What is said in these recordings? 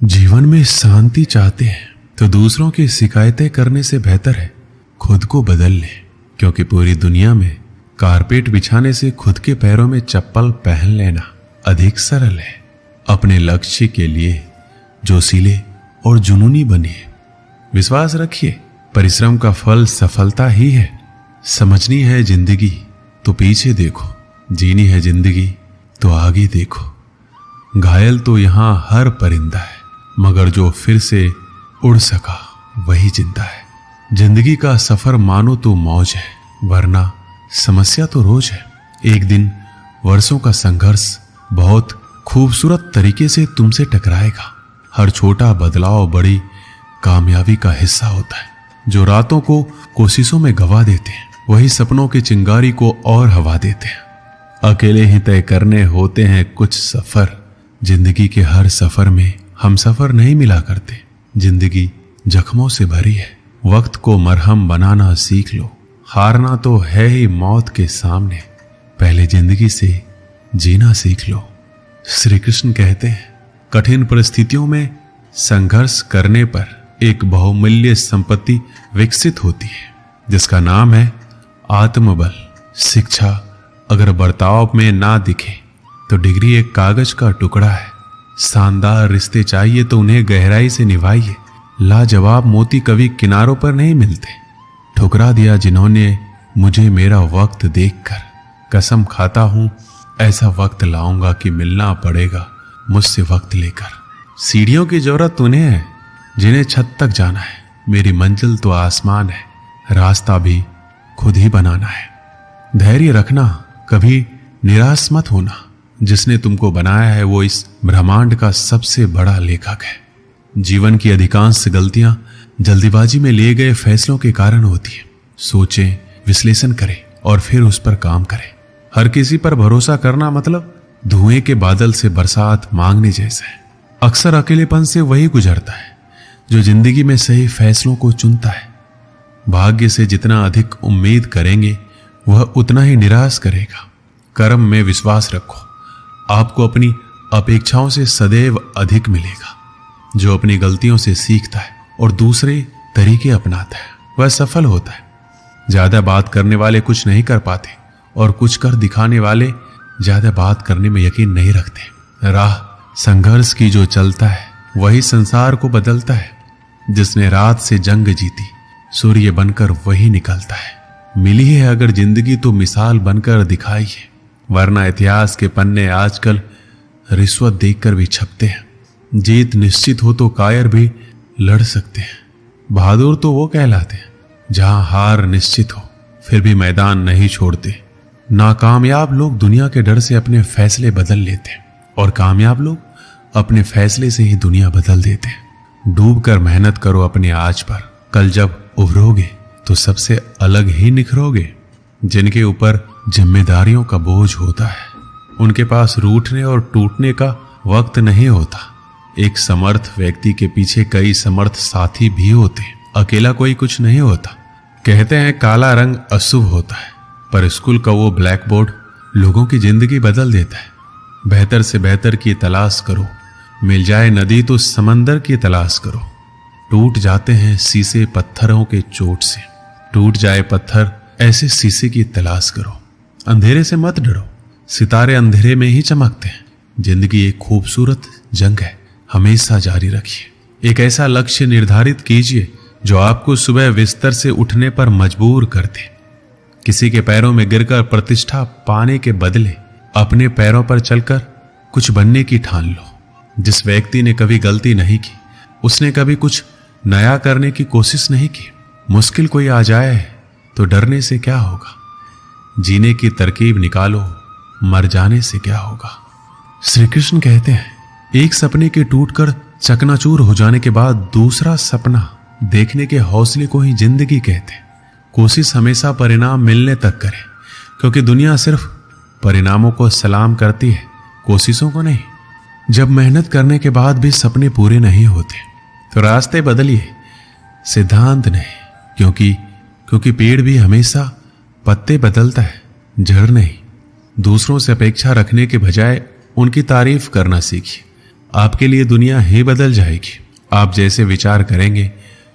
जीवन में शांति चाहते हैं तो दूसरों की शिकायतें करने से बेहतर है खुद को बदल ले, क्योंकि पूरी दुनिया में कारपेट बिछाने से खुद के पैरों में चप्पल पहन लेना अधिक सरल है। अपने लक्ष्य के लिए जोशीले और जुनूनी बनिए। विश्वास रखिए, परिश्रम का फल सफलता ही है। समझनी है जिंदगी तो पीछे देखो, जीनी है जिंदगी तो आगे देखो। घायल तो यहां हर परिंदा है, मगर जो फिर से उड़ सका वही जिंदा है। जिंदगी का सफर मानो तो मौज है, वरना समस्या तो रोज है। एक दिन वर्षों का संघर्ष बहुत खूबसूरत तरीके से तुमसे टकराएगा। हर छोटा बदलाव बड़ी कामयाबी का हिस्सा होता है। जो रातों को कोशिशों में गवा देते हैं, वही सपनों की चिंगारी को और हवा देते हैं। अकेले ही तय करने होते हैं कुछ सफर। जिंदगी के हर सफर में हम सफर नहीं मिला करते। जिंदगी जख्मों से भरी है, वक्त को मरहम बनाना सीख लो। हारना तो है ही मौत के सामने, पहले जिंदगी से जीना सीख लो। श्री कृष्ण कहते हैं, कठिन परिस्थितियों में संघर्ष करने पर एक बहुमूल्य संपत्ति विकसित होती है, जिसका नाम है आत्मबल। शिक्षा अगर बर्ताव में ना दिखे तो डिग्री एक कागज का टुकड़ा है। शानदार रिश्ते चाहिए तो उन्हें गहराई से निभाइए। लाजवाब मोती कभी किनारों पर नहीं मिलते। ठुकरा दिया जिन्होंने मुझे मेरा वक्त देखकर। कसम खाता हूं ऐसा वक्त लाऊंगा कि मिलना पड़ेगा मुझसे वक्त लेकर। सीढ़ियों की जरूरत उन्हें है जिन्हें छत तक जाना है। मेरी मंजिल तो आसमान है, रास्ता भी खुद ही बनाना है। धैर्य रखना, कभी निराश मत होना। जिसने तुमको बनाया है वो इस ब्रह्मांड का सबसे बड़ा लेखक है। जीवन की अधिकांश गलतियां जल्दीबाजी में लिए गए फैसलों के कारण होती है। सोचें, विश्लेषण करें और फिर उस पर काम करें। हर किसी पर भरोसा करना मतलब धुएं के बादल से बरसात मांगने जैसा है। अक्सर अकेलेपन से वही गुजरता है जो जिंदगी में सही फैसलों को चुनता है। भाग्य से जितना अधिक उम्मीद करेंगे वह उतना ही निराश करेगा। कर्म में विश्वास रखो, आपको अपनी अपेक्षाओं से सदैव अधिक मिलेगा। जो अपनी गलतियों से सीखता है और दूसरे तरीके अपनाता है वह सफल होता है। ज्यादा बात करने वाले कुछ नहीं कर पाते और कुछ कर दिखाने वाले ज्यादा बात करने में यकीन नहीं रखते। राह संघर्ष की जो चलता है वही संसार को बदलता है। जिसने रात से जंग जीती सूर्य बनकर वही निकलता है। मिली है अगर जिंदगी तो मिसाल बनकर दिखाइए, वरना इतिहास के पन्ने आजकल रिश्वत देखकर भी छपते हैं। जीत निश्चित हो तो कायर भी लड़ सकते हैं। बहादुर तो वो कहलाते हैं जहां हार निश्चित हो फिर भी मैदान नहीं छोड़ते। नाकामयाब लोग दुनिया के डर से अपने फैसले बदल लेते हैं और कामयाब लोग अपने फैसले से ही दुनिया बदल देते हैं। डूब कर मेहनत करो अपने आज पर, कल जब उभरोगे तो सबसे अलग ही निखरोगे। जिनके ऊपर जिम्मेदारियों का बोझ होता है उनके पास रूठने और टूटने का वक्त नहीं होता। एक समर्थ व्यक्ति के पीछे कई समर्थ साथी भी होते हैं। अकेला कोई कुछ नहीं होता। कहते हैं काला रंग अशुभ होता है, पर स्कूल का वो ब्लैक बोर्ड लोगों की जिंदगी बदल देता है। बेहतर से बेहतर की तलाश करो, मिल जाए नदी तो समंदर की तलाश करो। टूट जाते हैं शीशे पत्थरों के चोट से, टूट जाए पत्थर ऐसे शीशे की तलाश करो। अंधेरे से मत डरो, सितारे अंधेरे में ही चमकते हैं। जिंदगी एक खूबसूरत जंग है, हमेशा जारी रखिए। एक ऐसा लक्ष्य निर्धारित कीजिए जो आपको सुबह बिस्तर से उठने पर मजबूर कर दे। किसी के पैरों में गिरकर प्रतिष्ठा पाने के बदले अपने पैरों पर चलकर कुछ बनने की ठान लो। जिस व्यक्ति ने कभी गलती नहीं की उसने कभी कुछ नया करने की कोशिश नहीं की। मुश्किल कोई आ जाए तो डरने से क्या होगा, जीने की तरकीब निकालो, मर जाने से क्या होगा। श्री कृष्ण कहते हैं, एक सपने के टूटकर चकनाचूर हो जाने के बाद दूसरा सपना देखने के हौसले को ही जिंदगी कहते हैं। कोशिश हमेशा परिणाम मिलने तक करें, क्योंकि दुनिया सिर्फ परिणामों को सलाम करती है, कोशिशों को नहीं। जब मेहनत करने के बाद भी सपने पूरे नहीं होते तो रास्ते बदलिए, सिद्धांत नहीं। क्योंकि पेड़ भी हमेशा पत्ते बदलता है, जड़ नहीं। दूसरों से अपेक्षा रखने के बजाय उनकी तारीफ करना सीखिए। आपके लिए दुनिया ही बदल जाएगी। आप जैसे विचार करेंगे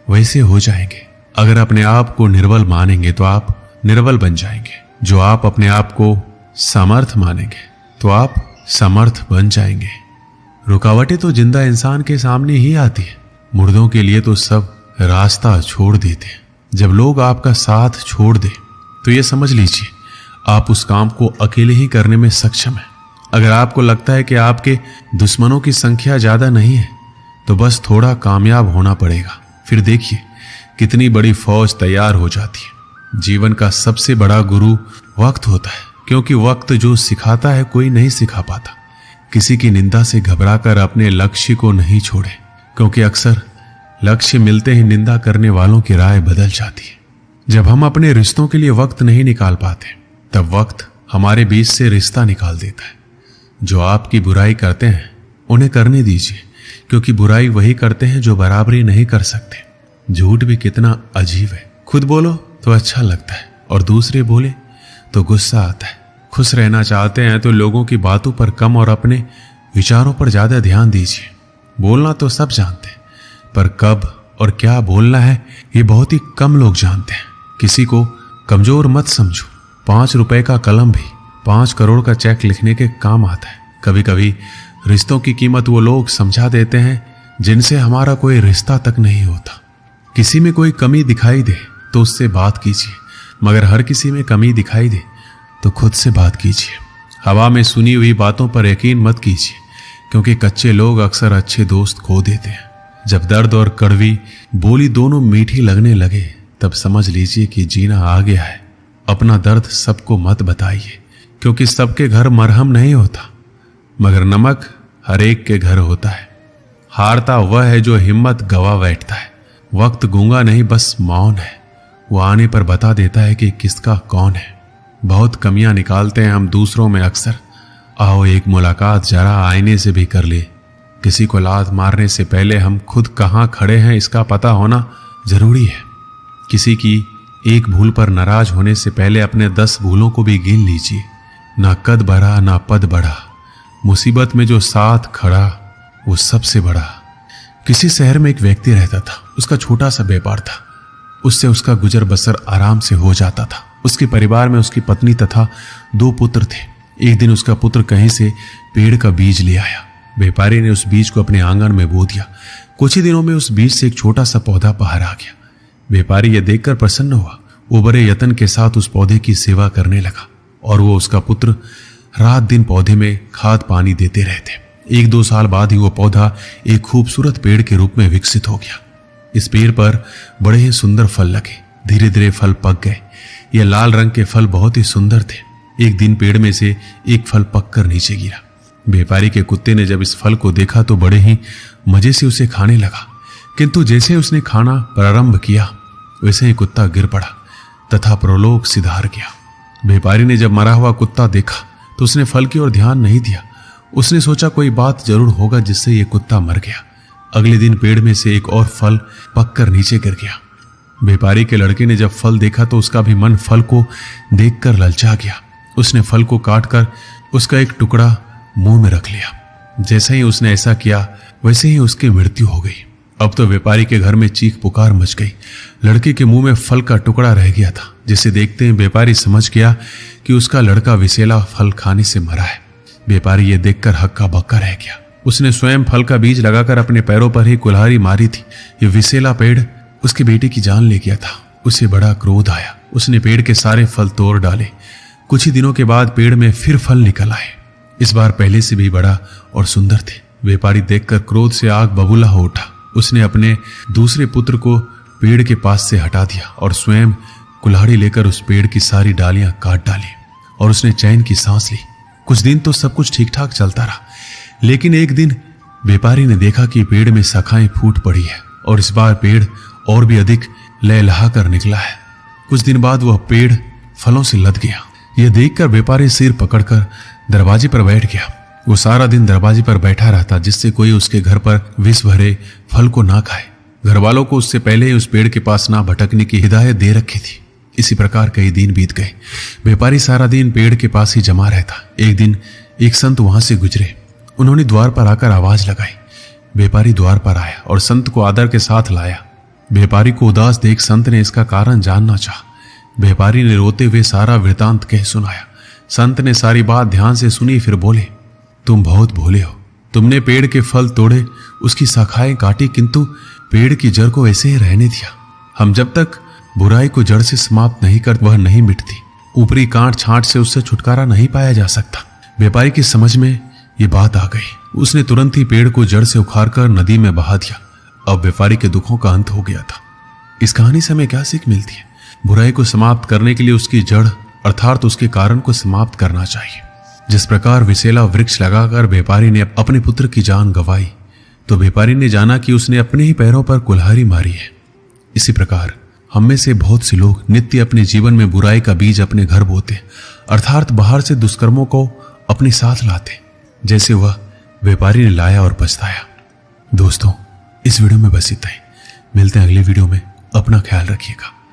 वैसे हो जाएंगे। अगर अपने आप को निर्बल मानेंगे तो आप निर्बल बन जाएंगे। जो आप अपने आप को समर्थ मानेंगे तो आप समर्थ बन जाएंगे। रुकावटें तो जिंदा इंसान के सामने ही आती है, मुर्दों के लिए तो सब रास्ता छोड़ देते हैं। जब लोग आपका साथ छोड़ दे तो ये समझ लीजिए आप उस काम को अकेले ही करने में सक्षम हैं। अगर आपको लगता है कि आपके दुश्मनों की संख्या ज्यादा नहीं है तो बस थोड़ा कामयाब होना पड़ेगा, फिर देखिए कितनी बड़ी फौज तैयार हो जाती है। जीवन का सबसे बड़ा गुरु वक्त होता है, क्योंकि वक्त जो सिखाता है कोई नहीं सिखा पाता। किसी की निंदा से घबराकर अपने लक्ष्य को नहीं छोड़े, क्योंकि अक्सर लक्ष्य मिलते ही निंदा करने वालों की राय बदल जाती है। जब हम अपने रिश्तों के लिए वक्त नहीं निकाल पाते तब वक्त हमारे बीच से रिश्ता निकाल देता है। जो आपकी बुराई करते हैं उन्हें करने दीजिए, क्योंकि बुराई वही करते हैं जो बराबरी नहीं कर सकते। झूठ भी कितना अजीब है, खुद बोलो तो अच्छा लगता है और दूसरे बोले तो गुस्सा आता है। खुश रहना चाहते हैं तो लोगों की बातों पर कम और अपने विचारों पर ज्यादा ध्यान दीजिए। बोलना तो सब जानते हैं, पर कब और क्या बोलना है ये बहुत ही कम लोग जानते हैं। किसी को कमजोर मत समझो। 5 रुपए का कलम भी 5 करोड़ का चेक लिखने के काम आता है। कभी कभी रिश्तों की कीमत वो लोग समझा देते हैं जिनसे हमारा कोई रिश्ता तक नहीं होता। किसी में कोई कमी दिखाई दे तो उससे बात कीजिए, मगर हर किसी में कमी दिखाई दे तो खुद से बात कीजिए। हवा में सुनी हुई बातों पर यकीन मत कीजिए, क्योंकि कच्चे लोग अक्सर अच्छे दोस्त खो देते हैं। जब दर्द और कड़वी बोली दोनों मीठी लगने लगे तब समझ लीजिए कि जीना आ गया है। अपना दर्द सबको मत बताइए, क्योंकि सबके घर मरहम नहीं होता, मगर नमक हर एक के घर होता है। हारता वह है जो हिम्मत गवा बैठता है। वक्त गूंगा नहीं बस मौन है, वो आने पर बता देता है कि किसका कौन है। बहुत कमियां निकालते हैं हम दूसरों में अक्सर। आओ एक मुलाकात जरा आईने से भी कर ले। किसी को लात मारने से पहले हम खुद कहाँ खड़े हैं इसका पता होना जरूरी है। किसी की एक भूल पर नाराज होने से पहले अपने 10 भूलों को भी गिन लीजिए। ना कद बढ़ा ना पद बढ़ा, मुसीबत में जो साथ खड़ा वो सबसे बड़ा। किसी शहर में एक व्यक्ति रहता था। उसका छोटा सा व्यापार था, उससे उसका गुजर बसर आराम से हो जाता था। उसके परिवार में उसकी पत्नी तथा 2 पुत्र थे। एक दिन उसका पुत्र कहीं से पेड़ का बीज ले आया। व्यापारी ने उस बीज को अपने आंगन में बो दिया। कुछ ही दिनों में उस बीज से एक छोटा सा पौधा बाहर आ गया। व्यापारी यह देखकर प्रसन्न हुआ। वो बड़े यत्न के साथ उस पौधे की सेवा करने लगा और वो उसका पुत्र रात दिन पौधे में खाद पानी देते रहते। 1-2 साल बाद ही वो पौधा एक खूबसूरत पेड़ के रूप में विकसित हो गया। इस पेड़ पर बड़े ही सुंदर फल लगे। धीरे धीरे फल पक गए। ये लाल रंग के फल बहुत ही सुंदर थे। एक दिन पेड़ में से एक फल पककर नीचे गिरा। व्यापारी के कुत्ते ने जब इस फल को देखा तो बड़े ही मजे से उसे खाने लगा, किंतु जैसे उसने खाना प्रारंभ किया वैसे ही कुत्ता गिर पड़ा तथा प्रलोक सिधार गया। व्यापारी ने जब मरा हुआ कुत्ता देखा तो उसने फल की ओर ध्यान नहीं दिया। उसने सोचा कोई बात जरूर होगा जिससे ये कुत्ता मर गया। अगले दिन पेड़ में से एक और फल पककर नीचे गिर गया। व्यापारी के लड़के ने जब फल देखा तो उसका भी मन फल को देखकर ललचा गया। उसने फल को काटकर उसका एक टुकड़ा मुंह में रख लिया। जैसे ही उसने ऐसा किया वैसे ही उसकी मृत्यु हो गई। अब तो व्यापारी के घर में चीख पुकार मच गई। लड़के के मुंह में फल का टुकड़ा रह गया था, जिसे देखते ही व्यापारी समझ गया कि उसका लड़का विषैला फल खाने से मरा है। व्यापारी ये देखकर हक्का बक्का रह गया। उसने स्वयं फल का बीज लगाकर अपने पैरों पर ही कुल्हाड़ी मारी थी। ये विषैला पेड़ उसके बेटे की जान ले गया था। उसे बड़ा क्रोध आया। उसने पेड़ के सारे फल तोड़ डाले। कुछ ही दिनों के बाद पेड़ में फिर फल निकल आए। इस बार पहले से भी बड़ा और सुंदर थे। व्यापारी देखकर क्रोध से आग बबूला हो उठा। उसने अपने दूसरे पुत्र को पेड़ के पास से हटा दिया और स्वयं कुल्हाड़ी लेकर उस पेड़ की सारी डालियां काट डाली और उसने चैन की सांस ली। कुछ दिन तो सब कुछ ठीक ठाक चलता रहा, लेकिन एक दिन व्यापारी ने देखा कि पेड़ में शाखाएं फूट पड़ी है और इस बार पेड़ और भी अधिक लहलहा कर निकला है। कुछ दिन बाद वह पेड़ फलों से लद गया। यह देखकर व्यापारी सिर पकड़कर दरवाजे पर बैठ गया। वो सारा दिन दरवाजे पर बैठा रहता, जिससे कोई उसके घर पर विष भरे फल को ना खाए। घर वालों को उससे पहले ही उस पेड़ के पास ना भटकने की हिदायत दे रखी थी। इसी प्रकार कई दिन बीत गए। व्यापारी सारा दिन पेड़ के पास ही जमा रहता। एक दिन एक संत वहां से गुजरे। उन्होंने द्वार पर आकर आवाज लगाई। व्यापारी द्वार पर आया और संत को आदर के साथ लाया। व्यापारी को उदास देख संत ने इसका कारण जानना चाहा। व्यापारी ने रोते हुए सारा वृतांत कह सुनाया। संत ने सारी बात ध्यान से सुनी, फिर बोले, तुम बहुत भोले हो। तुमने पेड़ के फल तोड़े, उसकी शाखाएं काटी, किंतु पेड़ की जड़ को ऐसे ही रहने दिया। हम जब तक बुराई को जड़ से समाप्त नहीं करते वह नहीं मिटती। ऊपरी कांट छांट से उससे छुटकारा नहीं पाया जा सकता। व्यापारी की समझ में ये बात आ गई। उसने तुरंत ही पेड़ को जड़ से उखाड़कर नदी में बहा दिया। अब व्यापारी के दुखों का अंत हो गया था। इस कहानी से हमें क्या सीख मिलती है? बुराई को समाप्त करने के लिए उसकी जड़ अर्थात उसके कारण को समाप्त करना चाहिए। जिस प्रकार विसेला वृक्ष लगाकर व्यापारी ने अपने पुत्र की जान गंवाई, तो व्यापारी ने जाना कि उसने अपने ही पैरों पर कुल्हाड़ी मारी है। इसी प्रकार हम में से बहुत से लोग नित्य अपने जीवन में बुराई का बीज अपने घर बोते, अर्थात बाहर से दुष्कर्मों को अपने साथ लाते, जैसे वह व्यापारी ने लाया और पछताया। दोस्तों, इस वीडियो में बस इतना ही। मिलते हैं अगले वीडियो में। अपना ख्याल रखिएगा।